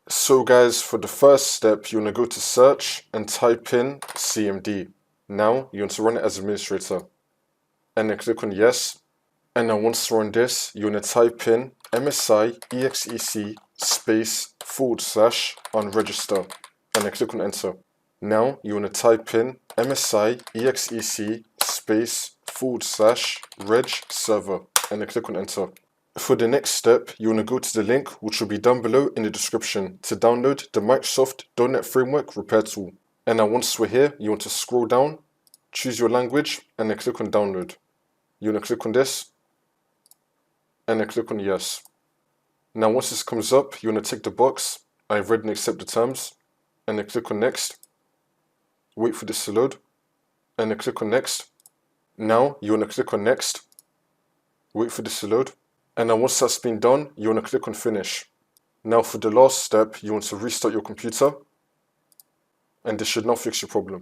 So guys, for the first step, you want to go to search and type in CMD. Now you want to run it as administrator and then click on yes. And now once you run this, you want to type in MSI exec space / unregister and then click on enter. Now you want to type in MSI exec space / reg server and then click on enter. For the next step, you want to go to the link which will be down below in the description to download the Microsoft .NET Framework Repair Tool. And now once we're here, you want to scroll down, choose your language and then click on download. You want to click on this and then click on yes. Now once this comes up, you want to tick the box, I've read and accept the terms, and then click on next. Wait for this to load and then click on next. Now you want to click on next. Wait for this to load. And now once that's been done, you want to click on finish. Now for the last step, you want to restart your computer and this should now fix your problem.